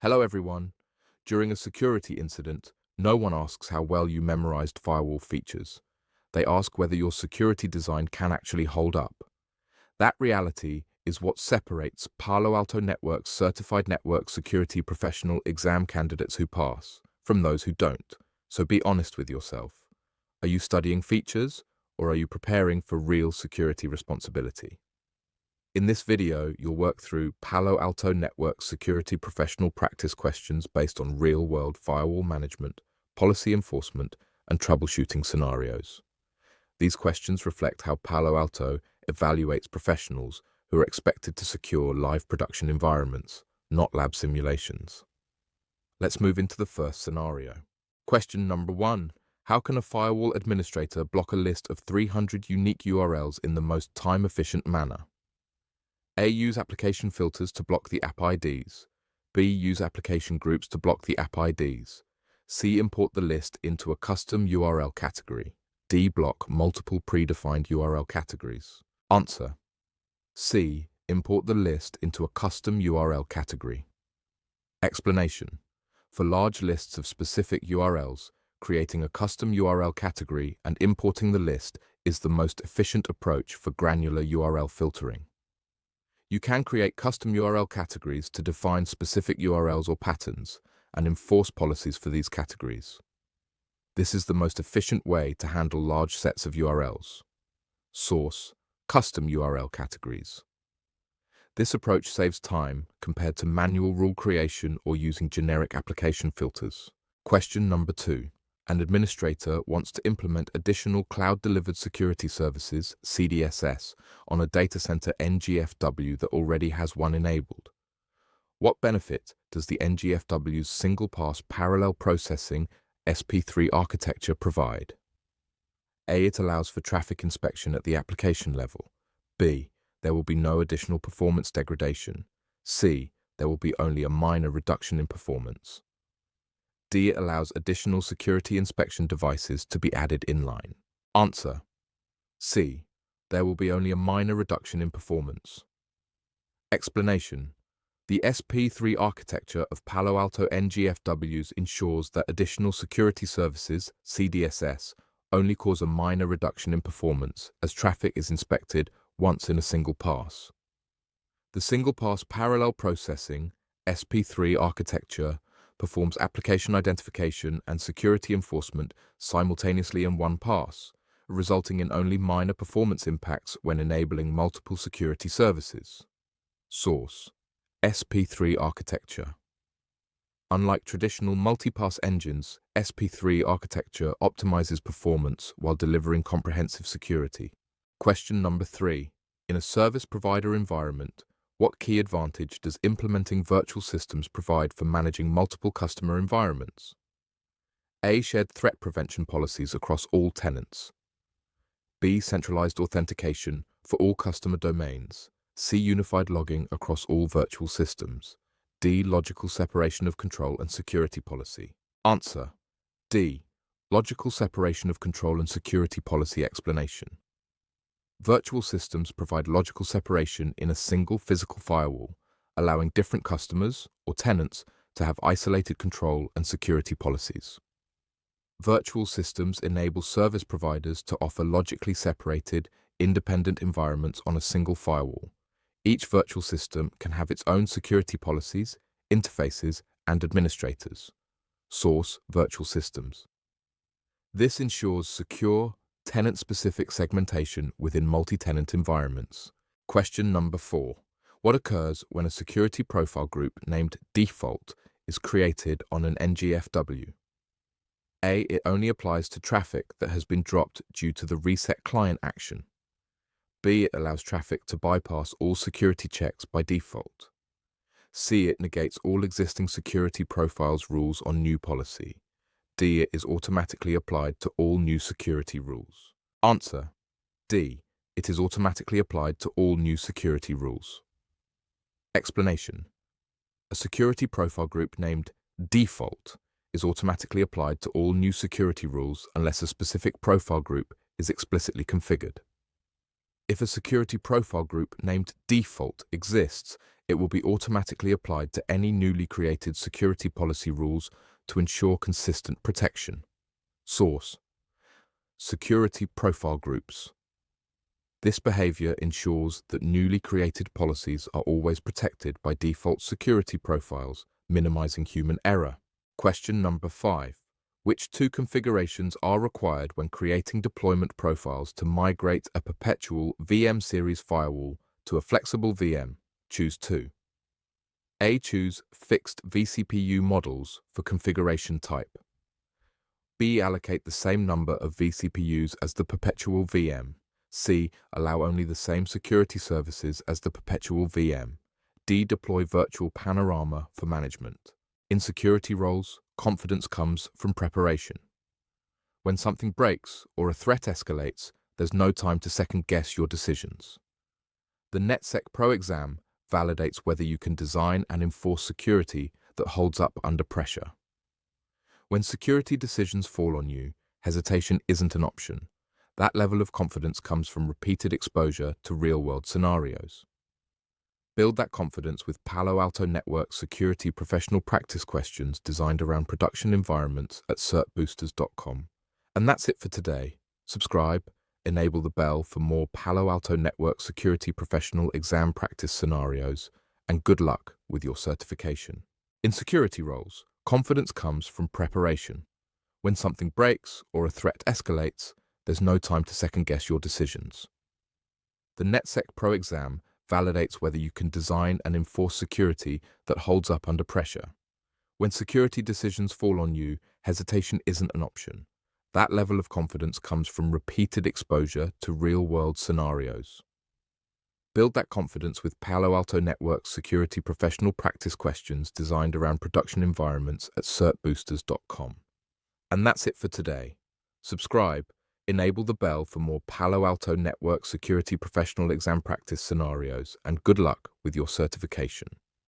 Hello everyone. During a security incident, no one asks how well you memorized firewall features. They ask whether your security design can actually hold up. That reality is what separates Palo Alto Networks certified network security professional exam candidates who pass from those who don't. So be honest with yourself. Are you studying features, or are you preparing for real security responsibility? In this video, you'll work through Palo Alto Networks security professional practice questions based on real-world firewall management, policy enforcement, and troubleshooting scenarios. These questions reflect how Palo Alto evaluates professionals who are expected to secure live production environments, not lab simulations. Let's move into the first scenario. Question number 1. How can a firewall administrator block a list of 300 unique URLs in the most time-efficient manner? A. Use application filters to block the app IDs. B. Use application groups to block the app IDs. C. Import the list into a custom URL category. D. Block multiple predefined URL categories. Answer. C. Import the list into a custom URL category. Explanation. For large lists of specific URLs, creating a custom URL category and importing the list is the most efficient approach for granular URL filtering. You can create custom URL categories to define specific URLs or patterns and enforce policies for these categories. This is the most efficient way to handle large sets of URLs. Source: custom URL categories. This approach saves time compared to manual rule creation or using generic application filters. Question number 2. An administrator wants to implement additional cloud-delivered security services, CDSS, on a data center NGFW that already has one enabled. What benefit does the NGFW's single-pass parallel processing SP3 architecture provide? A. It allows for traffic inspection at the application level. B. There will be no additional performance degradation. C. There will be only a minor reduction in performance. D. It allows additional security inspection devices to be added inline. Answer. C. There will be only a minor reduction in performance. Explanation. The SP3 architecture of Palo Alto NGFWs ensures that additional security services, CDSS, only cause a minor reduction in performance as traffic is inspected once in a single pass. The single-pass parallel processing, SP3 architecture, performs application identification and security enforcement simultaneously in one pass, resulting in only minor performance impacts when enabling multiple security services. Source: SP3 architecture. Unlike traditional multi-pass engines, SP3 architecture optimizes performance while delivering comprehensive security. Question number 3. In a service provider environment, what key advantage does implementing virtual systems provide for managing multiple customer environments? A. Shared threat prevention policies across all tenants. B. Centralized authentication for all customer domains. C. Unified logging across all virtual systems. D. Logical separation of control and security policy. Answer. D. Logical separation of control and security policy. Explanation. Virtual systems provide logical separation in a single physical firewall, allowing different customers or tenants to have isolated control and security policies. Virtual systems enable service providers to offer logically separated, independent environments on a single firewall. Each virtual system can have its own security policies, interfaces, and administrators. Source: virtual systems. This ensures secure, tenant-specific segmentation within multi-tenant environments. Question number 4. What occurs when a security profile group named default is created on an NGFW? A. It only applies to traffic that has been dropped due to the reset client action. B. It allows traffic to bypass all security checks by default. C. It negates all existing security profiles rules on new policy. D. It is automatically applied to all new security rules. Answer. D. It is automatically applied to all new security rules. Explanation. A security profile group named default is automatically applied to all new security rules unless a specific profile group is explicitly configured. If a security profile group named default exists, It will be automatically applied to any newly created security policy rules to ensure consistent protection. Source: Security profile groups. This behavior ensures that newly created policies are always protected by default security profiles, minimizing human error. Question number 5. Which two configurations are required when creating deployment profiles to migrate a Perpetual VM series firewall to a flexible VM? Choose 2. A. Choose fixed vCPU models for configuration type. B. Allocate the same number of vCPUs as the Perpetual VM. C. Allow only the same security services as the Perpetual VM. D. Deploy virtual panorama for management. In security roles, confidence comes from preparation. When something breaks or a threat escalates, there's no time to second-guess your decisions. The NetSec-Pro exam validates whether you can design and enforce security that holds up under pressure. When security decisions fall on you, hesitation isn't an option. That level of confidence comes from repeated exposure to real-world scenarios. Build that confidence with Palo Alto Networks security professional practice questions designed around production environments at CertBoosters.com. And that's it for today. Subscribe, enable the bell for more Palo Alto Networks security professional exam practice scenarios, and good luck with your certification. In security roles, confidence comes from preparation. When something breaks or a threat escalates, there's no time to second-guess your decisions. The NetSec-Pro exam validates whether you can design and enforce security that holds up under pressure. When security decisions fall on you, hesitation isn't an option. That level of confidence comes from repeated exposure to real-world scenarios. Build that confidence with Palo Alto Networks security professional practice questions designed around production environments at CertBoosters.com. And that's it for today. Subscribe, enable the bell for more Palo Alto Networks security professional exam practice scenarios, and good luck with your certification.